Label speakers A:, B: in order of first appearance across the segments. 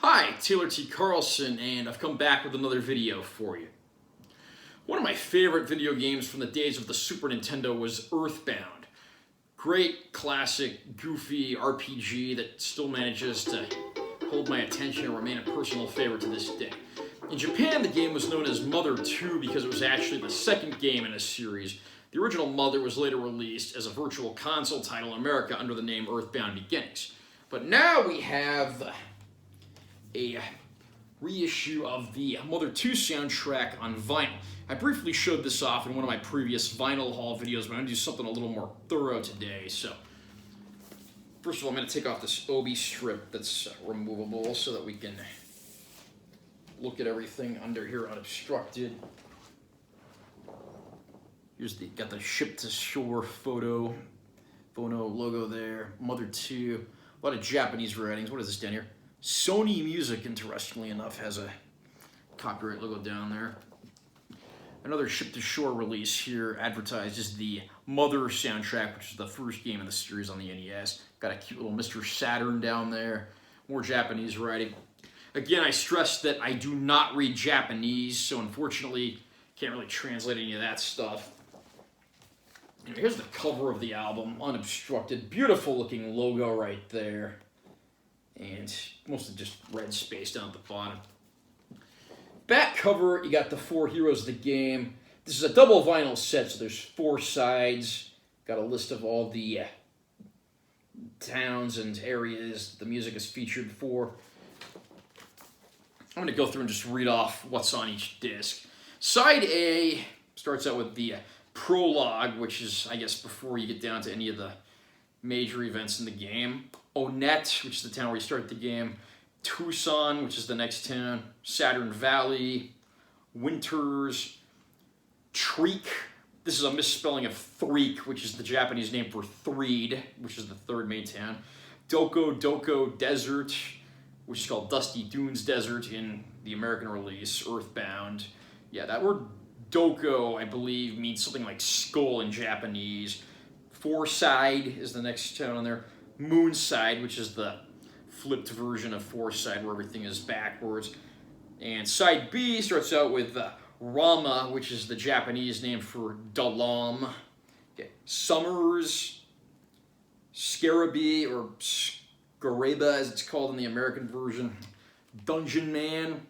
A: Hi, Taylor T. Carlson, and I've come back with another video for you. One of my favorite video games from the days of the Super Nintendo was EarthBound. Great, classic, goofy RPG that still manages to hold my attention and remain a personal favorite to this day. In Japan, the game was known as Mother 2 because it was actually the second game in a series. The original Mother was later released as a virtual console title in America under the name EarthBound Beginnings. But now we have a reissue of the Mother 2 soundtrack on vinyl. I briefly showed this off in one of my previous vinyl haul videos, but I'm going to do something a little more thorough today. So, first of all, I'm going to take off this obi strip that's removable so that we can look at everything under here unobstructed. Here's got the ship to shore phono logo there. Mother 2. A lot of Japanese writings. What is this down here? Sony Music, interestingly enough, has a copyright logo down there. Another ship-to-shore release here advertised as the Mother soundtrack, which is the first game in the series on the NES. Got a cute little Mr. Saturn down there. More Japanese writing. Again, I stress that I do not read Japanese, so unfortunately, can't really translate any of that stuff. And here's the cover of the album, unobstructed. Beautiful looking logo right there. And mostly just red space down at the bottom. Back cover, you got the 4 heroes of the game. This is a double vinyl set, so there's 4 sides. Got a list of all the towns and areas the music is featured for. I'm going to go through and just read off what's on each disc. Side A starts out with the prologue, which is, I guess, before you get down to any of the major events in the game. Onett, which is the town where you start the game. Tucson, which is the next town. Saturn Valley. Winters. Treek. This is a misspelling of Threek, which is the Japanese name for Threed, which is the third main town. Doko Desert, which is called Dusty Dunes Desert in the American release, EarthBound. Yeah, that word Doko, I believe, means something like skull in Japanese. Fourside is the next town on there. Moonside, which is the flipped version of Fourside, where everything is backwards. And side B starts out with Rama, which is the Japanese name for Dalam. Okay. Summers, Scaraby, or Scaraba as it's called in the American version. Dungeon Man.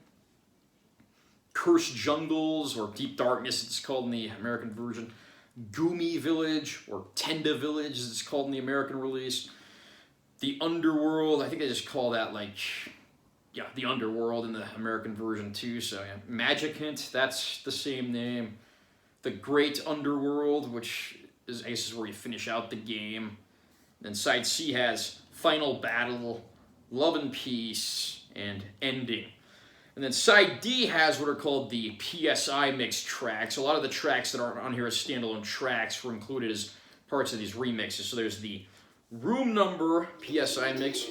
A: Cursed Jungles, or Deep Darkness, it's called in the American version. Gumi Village, or Tenda Village, as it's called in the American release. The Underworld, I think they just call that, the Underworld in the American version too, so yeah. Magic Hint, that's the same name. The Great Underworld, which is, I guess, is where you finish out the game. Then side C has Final Battle, Love and Peace, and Ending. And then side D has what are called the PSI mix tracks. A lot of the tracks that aren't on here as standalone tracks were included as parts of these remixes. So there's the Room Number PSI mix,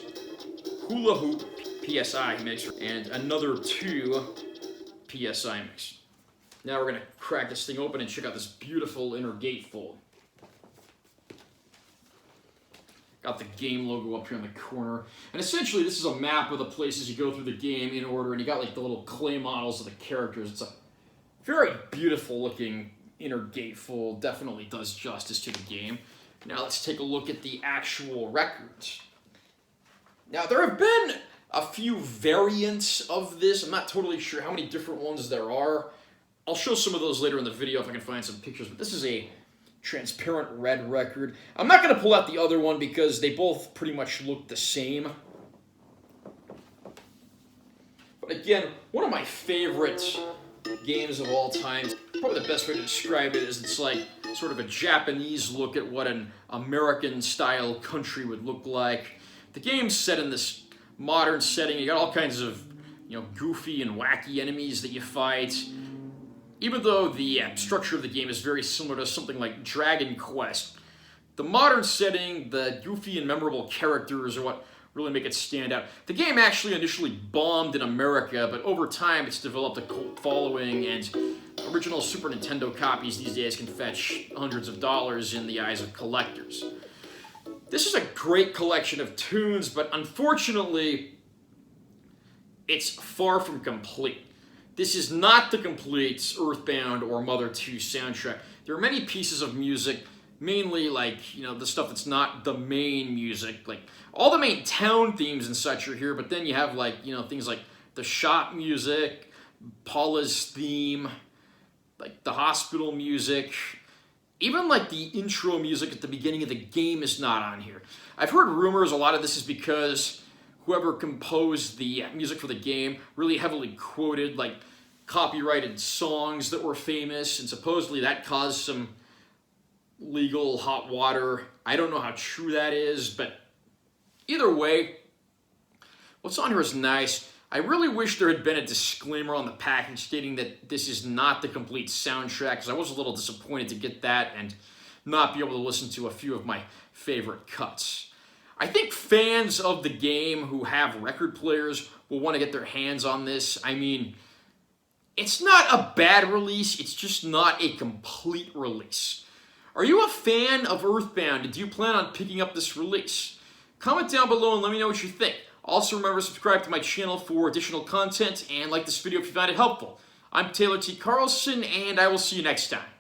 A: Hula Hoop PSI mix, and another 2 PSI mix. Now we're going to crack this thing open and check out this beautiful inner gatefold. Got the game logo up here in the corner. And essentially, this is a map of the places you go through the game in order, and you got like the little clay models of the characters. It's a very beautiful looking inner gatefold. Definitely does justice to the game. Now let's take a look at the actual records. Now there have been a few variants of this. I'm not totally sure how many different ones there are. I'll show some of those later in the video if I can find some pictures, but this is a transparent red record. I'm not going to pull out the other one because they both pretty much look the same. But again, one of my favorite games of all time. Probably the best way to describe it is it's like sort of a Japanese look at what an American-style country would look like. The game's set in this modern setting. You got all kinds of, goofy and wacky enemies that you fight. Even though the structure of the game is very similar to something like Dragon Quest, the modern setting, the goofy and memorable characters are what really make it stand out. The game actually initially bombed in America, but over time it's developed a cult following, and original Super Nintendo copies these days can fetch hundreds of dollars in the eyes of collectors. This is a great collection of tunes, but unfortunately, it's far from complete. This is not the complete Earthbound or Mother 2 soundtrack. There are many pieces of music, mainly like, you know, the stuff that's not the main music. Like, all the main town themes and such are here, but then you have, like, you know, things like the shop music, Paula's theme, like the hospital music, even like the intro music at the beginning of the game is not on here. I've heard rumors a lot of this is because whoever composed the music for the game really heavily quoted like copyrighted songs that were famous, and supposedly that caused some legal hot water. I don't know how true that is, but either way, what's on here is nice. I really wish there had been a disclaimer on the package stating that this is not the complete soundtrack, because I was a little disappointed to get that and not be able to listen to a few of my favorite cuts. I think fans of the game who have record players will want to get their hands on this. I mean, it's not a bad release, it's just not a complete release. Are you a fan of EarthBound? Do you plan on picking up this release? Comment down below and let me know what you think. Also remember to subscribe to my channel for additional content and like this video if you found it helpful. I'm Taylor T. Carlson, and I will see you next time.